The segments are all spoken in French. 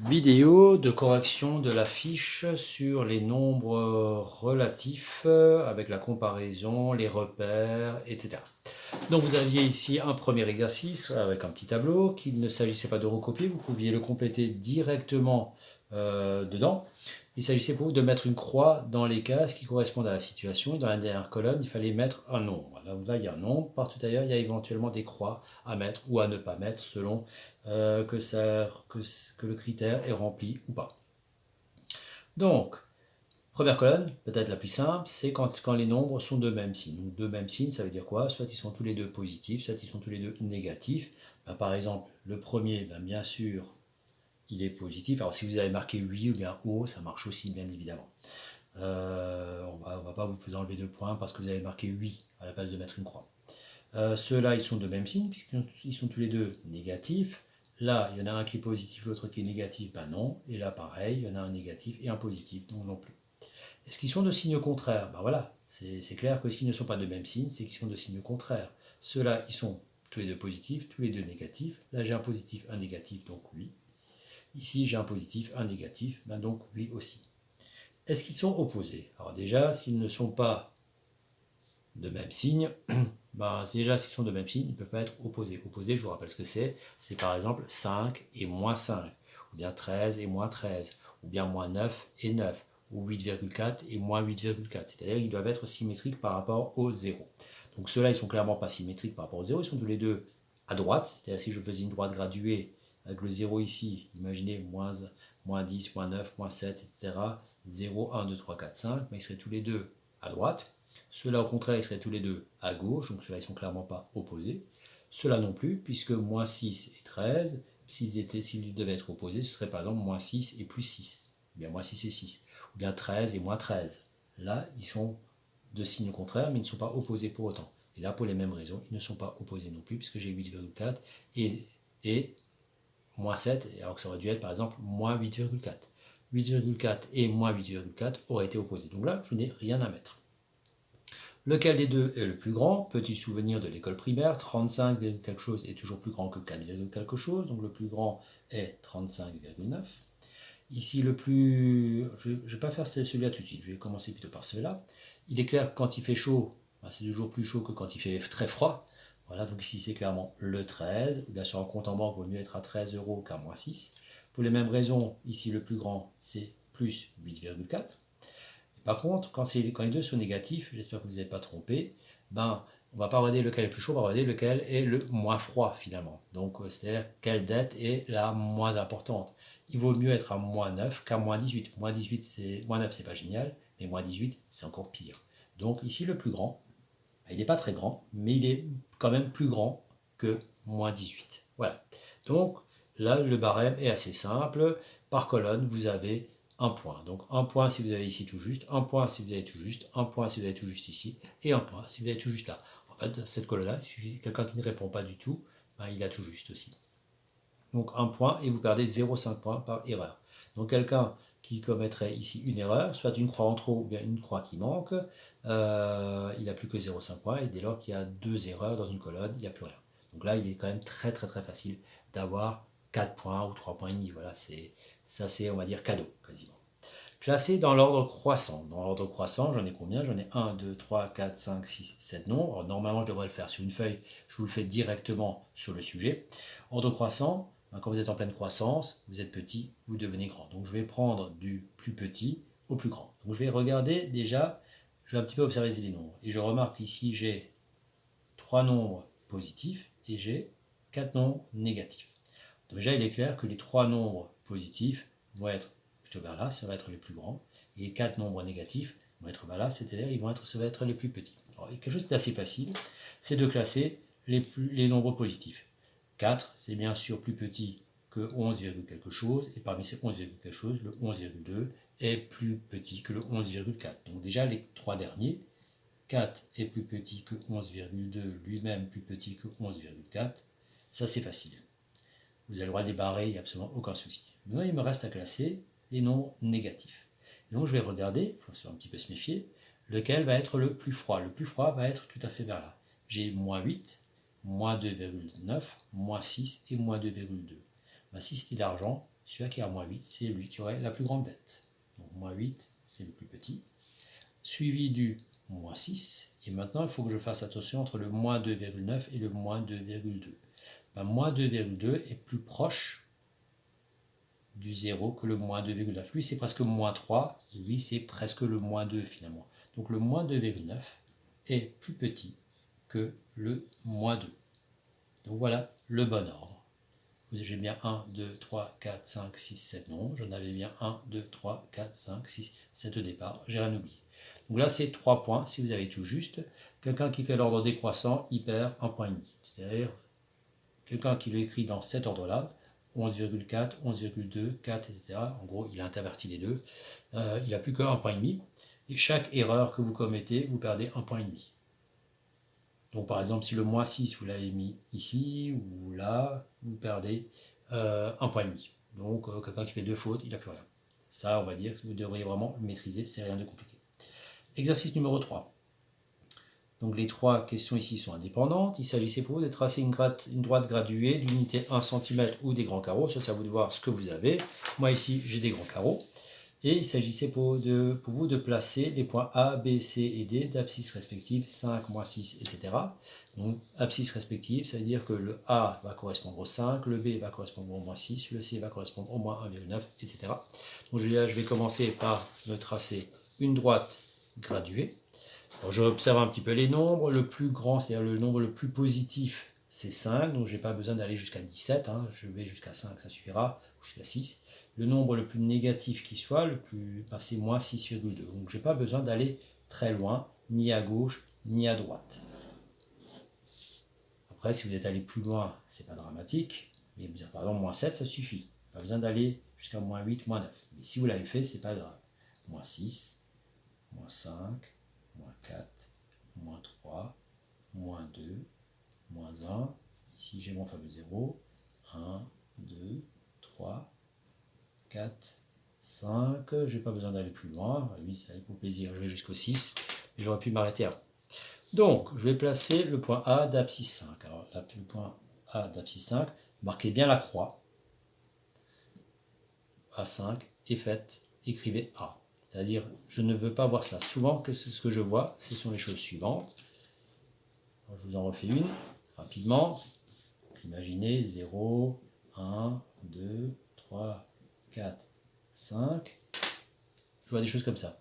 Vidéo de correction de la fiche sur les nombres relatifs avec la comparaison, les repères, etc. Donc vous aviez ici un premier exercice avec un petit tableau qu'il ne s'agissait pas de recopier, vous pouviez le compléter directement dedans. Il s'agissait pour vous de mettre une croix dans les cases qui correspondent à la situation et dans la dernière colonne il fallait mettre un nombre. Là il y a un nombre, partout ailleurs il y a éventuellement des croix à mettre ou à ne pas mettre selon que le critère est rempli ou pas. Donc, première colonne, peut-être la plus simple, c'est quand les nombres sont de même signe. Donc, de même signe, ça veut dire quoi? Soit ils sont tous les deux positifs, soit ils sont tous les deux négatifs. Ben, par exemple, le premier, ben, bien sûr, il est positif. Alors, si vous avez marqué oui ou bien O, ça marche aussi, bien évidemment. On va pas vous enlever 2 points parce que vous avez marqué oui à la place de mettre une croix. Ceux-là, ils sont de même signe, puisqu'ils sont tous les deux négatifs. Là, il y en a un qui est positif, l'autre qui est négatif, ben non. Et là, pareil, il y en a un négatif et un positif, donc non plus. Est-ce qu'ils sont de signes contraires? Ben voilà, c'est clair que s'ils ne sont pas de même signe, c'est qu'ils sont de signes contraires. Ceux-là, ils sont tous les deux positifs, tous les deux négatifs. Là, j'ai un positif, un négatif, donc oui. Ici, j'ai un positif, un négatif, ben donc oui aussi. Est-ce qu'ils sont opposés? Alors déjà, s'ils ne sont pas de même signe, ben, déjà s'ils sont de même signe, ils ne peuvent pas être opposés. Opposés, je vous rappelle ce que c'est. C'est par exemple 5 et moins 5, ou bien 13 et moins 13, ou bien moins 9 et 9, ou 8,4 et moins 8,4. C'est-à-dire qu'ils doivent être symétriques par rapport au 0. Donc ceux-là, ils sont clairement pas symétriques par rapport au 0, ils sont tous les deux à droite. C'est-à-dire si je faisais une droite graduée avec le 0 ici, imaginez moins 10, moins 9, moins 7, etc. 0, 1, 2, 3, 4, 5, mais ils seraient tous les deux à droite. Ceux-là, au contraire, ils seraient tous les deux à gauche, donc ceux-là, ils ne sont clairement pas opposés. Ceux-là non plus, puisque moins 6 et 13, s'ils devaient être opposés, ce serait par exemple moins 6 et plus 6, ou bien moins 6 et 6, ou bien 13 et moins 13. Là, ils sont de signes contraires, mais ils ne sont pas opposés pour autant. Et là, pour les mêmes raisons, ils ne sont pas opposés non plus, puisque j'ai 8,4 et moins 7, alors que ça aurait dû être par exemple moins 8,4. 8,4 et moins 8,4 auraient été opposés. Donc là, je n'ai rien à mettre. Lequel des deux est le plus grand? Petit souvenir de l'école primaire, 35, quelque chose est toujours plus grand que 4, quelque chose, donc le plus grand est 35,9. Ici, le plus... Je ne vais pas faire celui-là tout de suite, je vais commencer plutôt par celui-là. Il est clair que quand il fait chaud, c'est toujours plus chaud que quand il fait très froid. Voilà, donc ici c'est clairement le 13. Bien sûr, en compte en banque, il vaut mieux être à 13 euros qu'à moins 6. Pour les mêmes raisons, ici le plus grand, c'est plus 8,4. Par contre, quand les deux sont négatifs, j'espère que vous n'êtes pas trompé, ben, on ne va pas regarder lequel est le plus chaud, on va regarder lequel est le moins froid finalement. Donc, c'est-à-dire quelle dette est la moins importante. Il vaut mieux être à moins 9 qu'à moins 18. Moins 9, c'est pas génial, mais moins 18, c'est encore pire. Donc, ici, le plus grand, il n'est pas très grand, mais il est quand même plus grand que moins 18. Voilà. Donc, là, le barème est assez simple. Par colonne, vous avez un point. Donc, un point si vous avez ici tout juste, un point si vous avez tout juste, un point si vous avez tout juste ici, et un point si vous avez tout juste là. En fait, cette colonne-là, si quelqu'un qui ne répond pas du tout, ben, il a tout juste aussi. Donc, un point et vous perdez 0,5 points par erreur. Donc, quelqu'un qui commettrait ici une erreur, soit une croix en trop ou bien une croix qui manque, il n'a plus que 0,5 points, et dès lors qu'il y a 2 erreurs dans une colonne, il n'y a plus rien. Donc là, il est quand même très très très facile d'avoir 4 points ou 3 points et demi. Voilà, ça c'est, on va dire, cadeau quasiment. Classé dans l'ordre croissant. Dans l'ordre croissant, j'en ai combien? J'en ai 1, 2, 3, 4, 5, 6, 7 nombres. Alors, normalement, je devrais le faire sur une feuille. Je vous le fais directement sur le sujet. Ordre croissant, quand vous êtes en pleine croissance, vous êtes petit, vous devenez grand. Donc, je vais prendre du plus petit au plus grand. Donc, je vais regarder déjà, je vais un petit peu observer les nombres. Et je remarque ici, j'ai 3 nombres positifs et j'ai 4 nombres négatifs. Donc, déjà, il est clair que les 3 nombres positifs vont être plutôt vers là, ça va être les plus grands. Et les 4 nombres négatifs vont être vers là, c'est-à-dire ça va être les plus petits. Alors, quelque chose d'assez facile, c'est de classer les nombres positifs. 4, c'est bien sûr plus petit que 11, quelque chose, et parmi ces 11, quelque chose, le 11,2 est plus petit que le 11,4. Donc déjà, les 3 derniers, 4 est plus petit que 11,2, lui-même plus petit que 11,4, ça c'est facile. Vous avez le droit de les barrer, il n'y a absolument aucun souci. Maintenant, il me reste à classer les nombres négatifs. Et donc, je vais regarder, il faut un petit peu se méfier, lequel va être le plus froid. Le plus froid va être tout à fait vers là. J'ai moins 8, moins 2,9, moins 6 et moins 2,2. Ben, si c'était l'argent, celui qui est à moins 8, c'est lui qui aurait la plus grande dette. Donc moins 8, c'est le plus petit. Suivi du moins 6. Et maintenant, il faut que je fasse attention entre le moins 2,9 et le moins 2,2. Ben, moins 2,2 est plus proche du 0 que le moins 2,9. Lui, c'est presque moins 3, et lui, c'est presque le moins 2 finalement. Donc le moins 2,9 est plus petit que le moins 2. Donc voilà le bon ordre. J'ai bien 1, 2, 3, 4, 5, 6, 7 nombres. J'en avais bien 1, 2, 3, 4, 5, 6, 7 au départ. J'ai rien oublié. Donc là, c'est 3 points si vous avez tout juste. Quelqu'un qui fait l'ordre décroissant, il perd 1,5 point. C'est-à-dire, quelqu'un qui l'écrit dans cet ordre-là, 11,4, 11,2, 4, etc. En gros, il a interverti les deux. Il n'a plus qu'un point et demi. Et chaque erreur que vous commettez, vous perdez 1,5 point. Donc par exemple, si le moins 6, vous l'avez mis ici ou là, vous perdez 1,5 point. Donc quelqu'un qui fait 2 fautes, il n'a plus rien. Ça, on va dire que vous devriez vraiment le maîtriser, c'est rien de compliqué. Exercice numéro 3. Donc les 3 questions ici sont indépendantes. Il s'agissait pour vous de tracer une droite graduée d'unité 1 cm ou des grands carreaux. Ça, c'est à vous de voir ce que vous avez. Moi ici, j'ai des grands carreaux. Et il s'agissait pour vous de placer les points A, B, C et D d'abscisse respectives 5, moins 6, etc. Donc abscisse respective, ça veut dire que le A va correspondre au 5, le B va correspondre au moins 6, le C va correspondre au moins 1,9, etc. Donc je vais commencer par me tracer une droite graduée. J'observe un petit peu les nombres. Le plus grand, c'est-à-dire le nombre le plus positif, c'est 5. Donc je n'ai pas besoin d'aller jusqu'à 17. Je vais jusqu'à 5, ça suffira, jusqu'à 6. Le nombre le plus négatif qui soit, c'est moins 6,2. Donc je n'ai pas besoin d'aller très loin, ni à gauche, ni à droite. Après, si vous êtes allé plus loin, c'est pas dramatique. Mais par exemple, moins 7, ça suffit. Pas besoin d'aller jusqu'à moins 8, moins 9. Mais si vous l'avez fait, c'est pas grave. Moins 6, moins 5, moins 4, moins 3, moins 2, moins 1. Ici, j'ai mon fameux 0. 1, 2, 3, 4, 5. Je n'ai pas besoin d'aller plus loin. Oui, c'est pour plaisir. Je vais jusqu'au 6. Et j'aurais pu m'arrêter avant. Donc, je vais placer le point A d'abscisse 5. Alors, là, le point A d'abscisse 5, marquez bien la croix. A5 est faite. Écrivez A. C'est-à-dire, je ne veux pas voir ça. Souvent, ce que je vois, ce sont les choses suivantes. Alors, je vous en refais une, rapidement. Imaginez 0, 1, 2, 3, 4, 5. Je vois des choses comme ça.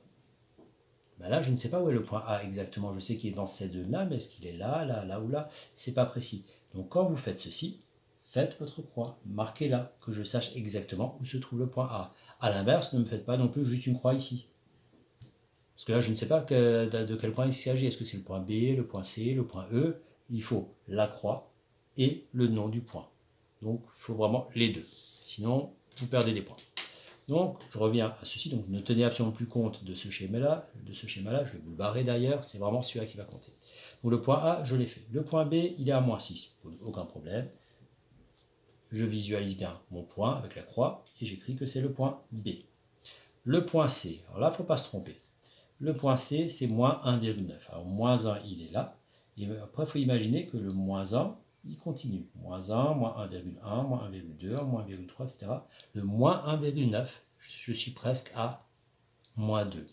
Ben là, je ne sais pas où est le point A exactement. Je sais qu'il est dans cette zone-là, mais est-ce qu'il est là, là, là ou là? C'est pas précis. Donc, quand vous faites ceci, faites votre croix. Marquez-la, que je sache exactement où se trouve le point A. A l'inverse, ne me faites pas non plus juste une croix ici. Parce que là, je ne sais pas de quel point il s'agit. Est-ce que c'est le point B, le point C, le point E? Il faut la croix et le nom du point. Donc, il faut vraiment les deux. Sinon, vous perdez des points. Donc, je reviens à ceci. Donc, ne tenez absolument plus compte de ce schéma-là. Je vais vous le barrer d'ailleurs. C'est vraiment celui-là qui va compter. Donc, le point A, je l'ai fait. Le point B, il est à moins 6. Aucun problème. Je visualise bien mon point avec la croix et j'écris que c'est le point B. Le point C, alors là, il ne faut pas se tromper. Le point C, c'est moins 1,9. Alors, moins 1, il est là. Et après, il faut imaginer que le moins 1, il continue. Moins 1, moins 1,1, moins 1,2, moins 1,3, etc. Le moins 1,9, je suis presque à moins 2.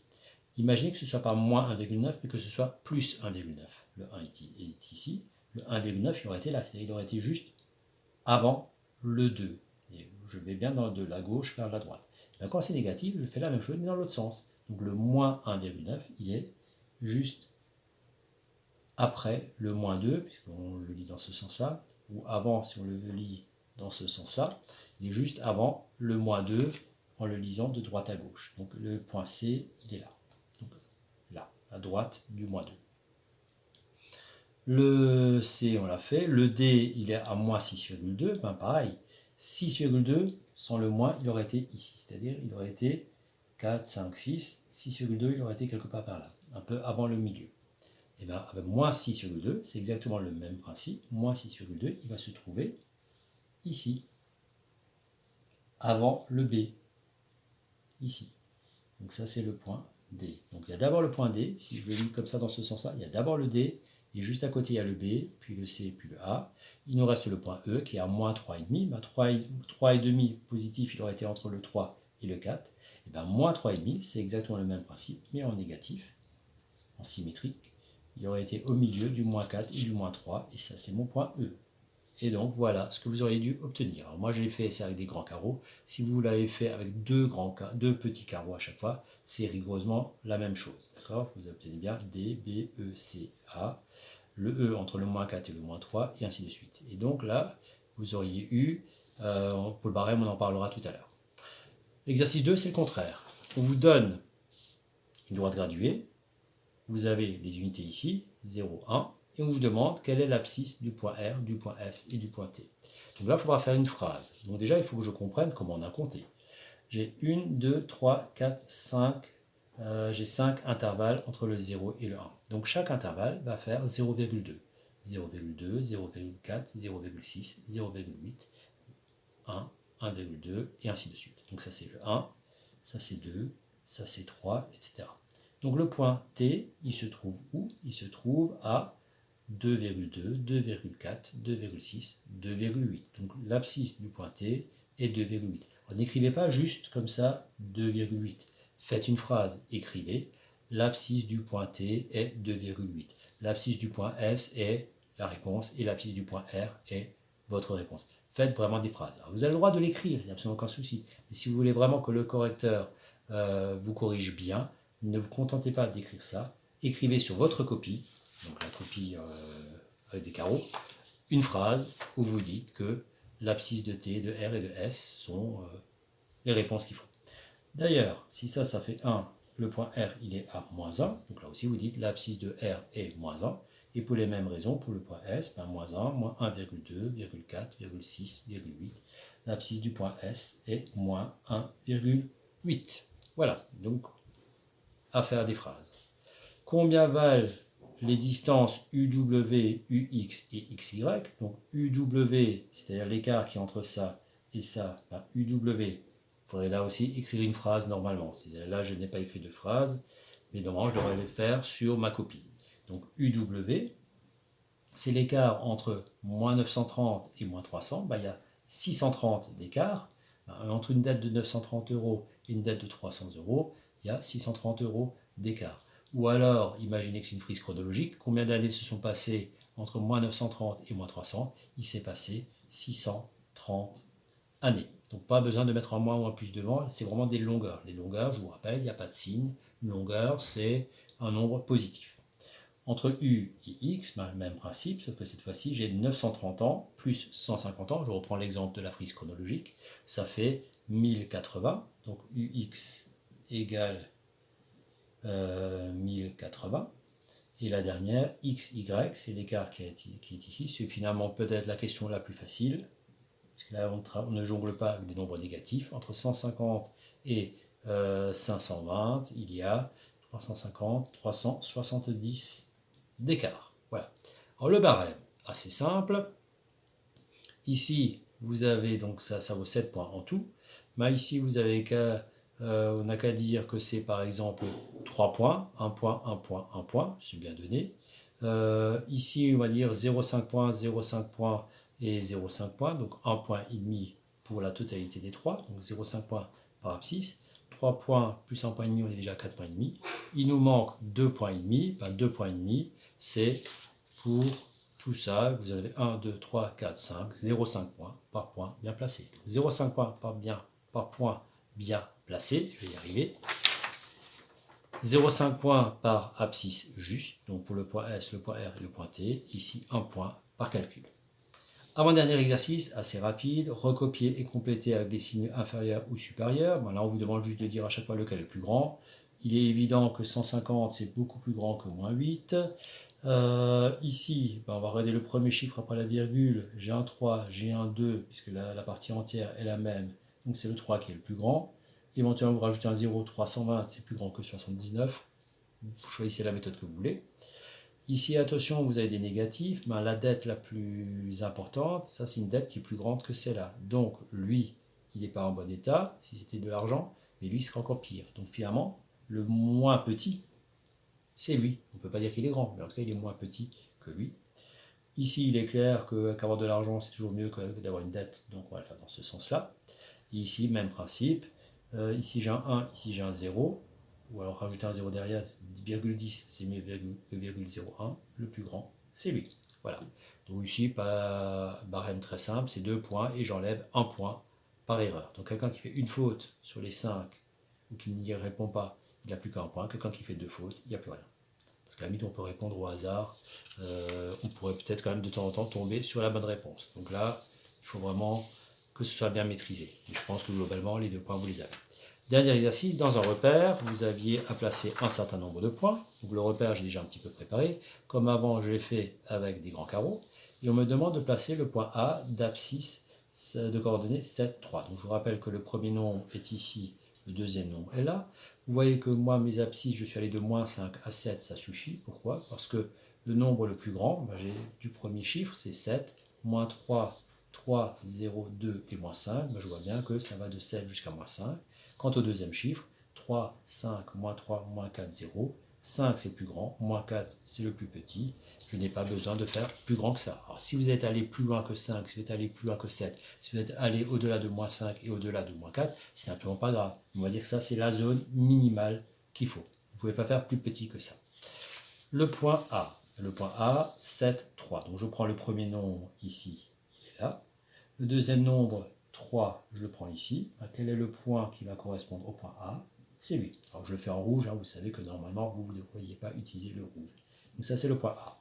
Imaginez que ce ne soit pas moins 1,9, mais que ce soit plus 1,9. Le 1 est ici. Le 1,9, il aurait été là. C'est-à-dire il aurait été juste avant le 2. Et je vais bien de la gauche vers la droite. Et quand c'est négatif, je fais la même chose, mais dans l'autre sens. Donc le moins 1,9, il est juste après le moins 2, puisqu'on le lit dans ce sens-là, ou avant, si on le lit dans ce sens-là, il est juste avant le moins 2 en le lisant de droite à gauche. Donc le point C, il est là. Donc là, à droite du moins 2. Le C, on l'a fait. Le D, il est à moins 6,2. Ben pareil, 6,2, sans le moins, il aurait été ici. C'est-à-dire, il aurait été 4, 5, 6. 6,2, il aurait été quelque part par là, un peu avant le milieu. Et bien, avec moins 6,2, c'est exactement le même principe. Moins 6,2, il va se trouver ici, avant le B, ici. Donc ça, c'est le point D. Donc il y a d'abord le point D. Si je le lis comme ça dans ce sens-là, il y a d'abord le D, Et juste à côté, il y a le B, puis le C, puis le A. Il nous reste le point E qui est à moins 3,5. 3,5 positif, il aurait été entre le 3 et le 4. Et bien, moins 3,5, c'est exactement le même principe, mais en négatif, en symétrique. Il aurait été au milieu du moins 4 et du moins 3, et ça, c'est mon point E. Et donc, voilà ce que vous auriez dû obtenir. Alors, moi, je l'ai fait, c'est avec des grands carreaux. Si vous l'avez fait avec deux petits carreaux à chaque fois, c'est rigoureusement la même chose. D'accord? Vous obtenez bien D, B, E, C, A. Le E entre le moins 4 et le moins 3, et ainsi de suite. Et donc là, vous auriez eu, pour le barème, on en parlera tout à l'heure. L'exercice 2, c'est le contraire. On vous donne une droite graduée, vous avez les unités ici, 0, 1, et on vous demande quelle est l'abscisse du point R, du point S et du point T. Donc là, il faudra faire une phrase. Donc déjà, il faut que je comprenne comment on a compté. J'ai 1, 2, 3, 4, 5, j'ai 5 intervalles entre le 0 et le 1. Donc chaque intervalle va faire 0,2. 0,2, 0,4, 0,6, 0,8, 1, 1,2 et ainsi de suite. Donc ça c'est le 1, ça c'est 2, ça c'est 3, etc. Donc le point T, il se trouve où? Il se trouve à 2,2, 2,4, 2,6, 2,8. Donc l'abscisse du point T est 2,8. N'écrivez pas juste comme ça 2,8. Faites une phrase, écrivez l'abscisse du point T est 2,8. L'abscisse du point S est la réponse et l'abscisse du point R est votre réponse. Faites vraiment des phrases. Alors, vous avez le droit de l'écrire, il n'y a absolument aucun souci. Mais si vous voulez vraiment que le correcteur vous corrige bien, ne vous contentez pas d'écrire ça. Écrivez sur votre copie, donc la copie avec des carreaux, une phrase où vous dites que l'abscisse de T, de R et de S sont les réponses qu'il faut. D'ailleurs, si ça fait 1, le point R il est à moins 1, donc là aussi vous dites l'abscisse de R est moins 1, et pour les mêmes raisons, pour le point S, ben moins 1, moins 1,2, 4, 6, 8, l'abscisse du point S est moins 1,8. Voilà, donc à faire des phrases. Combien valent les distances UW, UX et XY? Donc UW, c'est-à-dire l'écart qui est entre ça et ça, ben UW, il faudrait là aussi écrire une phrase normalement. C'est-à-dire là, je n'ai pas écrit de phrase, mais normalement, je devrais le faire sur ma copie. Donc UW, c'est l'écart entre moins 930 et moins 300. Ben, il y a 630 d'écart. Ben, entre une dette de 930 € et une dette de 300 €, il y a 630 € d'écart. Ou alors, imaginez que c'est une frise chronologique. Combien d'années se sont passées entre moins 930 et moins 300? Il s'est passé 630 années. Donc pas besoin de mettre un moins ou un plus devant, c'est vraiment des longueurs. Les longueurs, je vous rappelle, il n'y a pas de signe. Une longueur, c'est un nombre positif. Entre U et X, même principe, sauf que cette fois-ci, j'ai 930 ans plus 150 ans. Je reprends l'exemple de la frise chronologique. Ça fait 1080. Donc UX égale 1080. Et la dernière, XY, c'est l'écart qui est ici. C'est finalement peut-être la question la plus facile. Parce que là, on ne jongle pas avec des nombres négatifs. Entre 150 et 520, il y a 350, 370 d'écart. Voilà. Alors le barème, assez simple. Ici, vous avez, donc ça vaut 7 points en tout. Mais ici, vous avez on n'a qu'à dire que c'est par exemple 3 points, 1 point, 1 point, 1 point, c'est bien donné. Ici, on va dire 0,5 points, 0,5 points et 0,5 points, donc 1 point et demi pour la totalité des 3, donc 0,5 points par abscisse. 3 points plus 1 point et demi, on est déjà à 4 points et demi. Il nous manque 2 points et demi, 2 points et demi, c'est pour tout ça, vous avez 1, 2, 3, 4, 5, 0,5 points par point bien placé. 0,5 points par point bien placé, je vais y arriver. 0,5 points par abscisse juste, donc pour le point S, le point R et le point T, ici 1 point par calcul. Avant-dernier exercice, assez rapide, recopier et compléter avec des signes inférieurs ou supérieurs. Bon, là, on vous demande juste de dire à chaque fois lequel est le plus grand. Il est évident que 150, c'est beaucoup plus grand que moins 8. Ici, on va regarder le premier chiffre après la virgule. J'ai un 3, j'ai un 2, puisque la partie entière est la même. Donc c'est le 3 qui est le plus grand. Éventuellement, vous rajoutez un 0, 320, c'est plus grand que 79. Vous choisissez la méthode que vous voulez. Ici, attention, vous avez des négatifs. La dette la plus importante, ça c'est une dette qui est plus grande que celle-là. Donc lui, il n'est pas en bon état, si c'était de l'argent, mais lui, il sera encore pire. Donc finalement, le moins petit, c'est lui. On ne peut pas dire qu'il est grand, mais en tout cas, il est moins petit que lui. Ici, il est clair qu'avoir de l'argent, c'est toujours mieux que d'avoir une dette, donc on va le faire dans ce sens-là. Ici, même principe. Ici, j'ai un 1, ici, j'ai un 0. Ou alors rajouter un 0 derrière, 10, c'est mieux que 0,01. Le plus grand, c'est lui. Voilà. Donc ici, pas barème très simple, c'est 2 points et j'enlève 1 point par erreur. Donc quelqu'un qui fait une faute sur les 5 ou qui n'y répond pas, il n'a plus qu'un point. Quelqu'un qui fait 2 fautes, il n'y a plus rien. Parce qu'à la limite, on peut répondre au hasard. On pourrait peut-être quand même de temps en temps tomber sur la bonne réponse. Donc là, il faut vraiment que ce soit bien maîtrisé. Et je pense que globalement, les 2 points, vous les avez. Dernier exercice, dans un repère, vous aviez à placer un certain nombre de points. Donc le repère, j'ai déjà un petit peu préparé. Comme avant, je l'ai fait avec des grands carreaux. Et on me demande de placer le point A d'abscisse de coordonnées 7, 3. Donc je vous rappelle que le premier nombre est ici, le deuxième nombre est là. Vous voyez que moi, mes abscisses, je suis allé de moins 5 à 7, ça suffit. Pourquoi? Parce que le nombre le plus grand, j'ai du premier chiffre, c'est 7, moins 3, 3, 0, 2 et moins 5. Je vois bien que ça va de 7 jusqu'à moins 5. Quant au deuxième chiffre, 3, 5, moins 3, moins 4, 0. 5 c'est le plus grand, moins 4 c'est le plus petit. Je n'ai pas besoin de faire plus grand que ça. Alors si vous êtes allé plus loin que 5, si vous êtes allé plus loin que 7, si vous êtes allé au-delà de moins 5 et au-delà de moins 4, c'est simplement pas grave. On va dire que ça c'est la zone minimale qu'il faut. Vous ne pouvez pas faire plus petit que ça. Le point A. Le point A, 7, 3. Donc je prends le premier nombre ici, il est là. Le deuxième nombre, 3, je le prends ici. Quel est le point qui va correspondre au point A? C'est lui. Alors je le fais en rouge, vous savez que normalement vous ne devriez pas utiliser le rouge. Donc ça c'est le point A.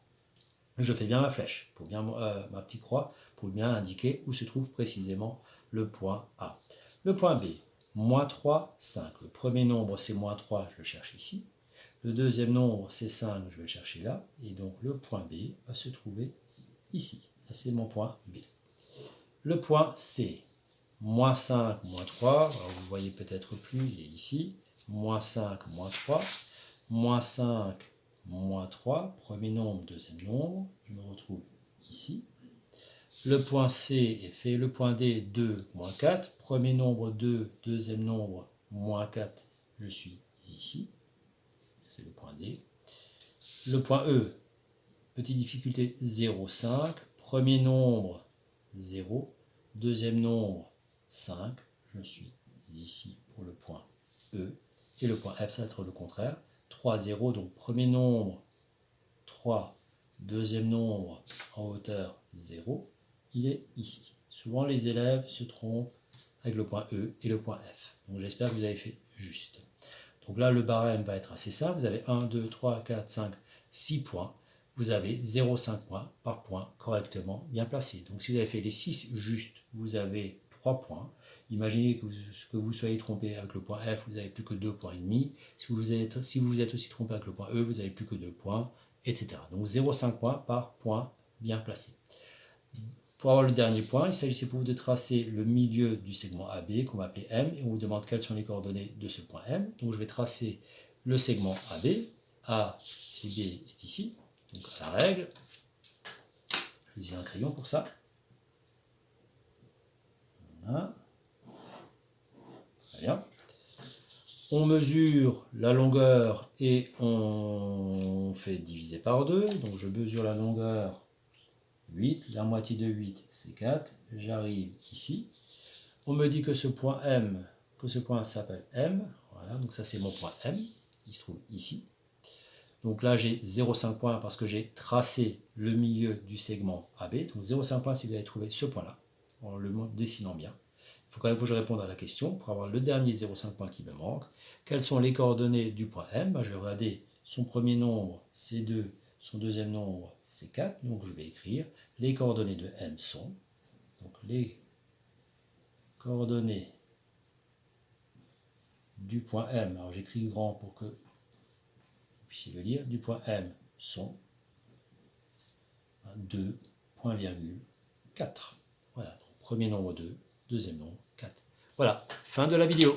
Je fais bien ma flèche, pour bien, ma petite croix, pour bien indiquer où se trouve précisément le point A. Le point B, moins 3, 5. Le premier nombre c'est moins 3, je le cherche ici. Le deuxième nombre c'est 5, je vais le chercher là. Et donc le point B va se trouver ici. Ça c'est mon point B. Le point C, moins 5, moins 3, alors vous ne voyez peut-être plus, il est ici, moins 5, moins 3, moins 5, moins 3, premier nombre, deuxième nombre, je me retrouve ici. Le point C est fait, le point D, 2, moins 4, premier nombre 2, deuxième nombre, moins 4, je suis ici, c'est le point D. Le point E, petite difficulté, 0, 5, premier nombre, 0, deuxième nombre, 5, je suis ici pour le point E, et le point F, ça va être le contraire, 3, 0, donc premier nombre, 3, deuxième nombre en hauteur, 0, il est ici. Souvent les élèves se trompent avec le point E et le point F, donc j'espère que vous avez fait juste. Donc là, le barème va être assez simple, vous avez 1, 2, 3, 4, 5, 6 points, vous avez 0,5 points par point correctement bien placé. Donc si vous avez fait les 6 justes, vous avez 3 points. Imaginez que vous soyez trompé avec le point F, vous n'avez plus que 2 points et demi. Si vous vous êtes aussi trompé avec le point E, vous n'avez plus que 2 points, etc. Donc 0,5 points par point bien placé. Pour avoir le dernier point, il s'agissait pour vous de tracer le milieu du segment AB qu'on va appeler M, et on vous demande quelles sont les coordonnées de ce point M. Donc je vais tracer le segment AB, A et B est ici, donc à la règle. Je vais utiliser un crayon pour ça. Voilà. Très bien. On mesure la longueur et on fait diviser par 2. Donc je mesure la longueur 8, la moitié de 8 c'est 4. J'arrive ici. On me dit que ce point M, que ce point s'appelle M. Voilà, donc ça c'est mon point M, il se trouve ici. Donc là j'ai 0,5 points parce que j'ai tracé le milieu du segment AB. Donc 0,5 points si vous avez trouvé ce point-là, en le dessinant bien. Il faut quand même que je réponde à la question pour avoir le dernier 0,5 points qui me manque. Quelles sont les coordonnées du point M? Je vais regarder son premier nombre, c'est 2, son deuxième nombre, c'est 4. Donc je vais écrire les coordonnées de M sont, donc les coordonnées du point M, alors j'écris grand pour que vous puissiez le lire, du point M sont 2, point virgule 4. Voilà, donc premier nombre 2, deuxième nombre 4. Voilà, fin de la vidéo.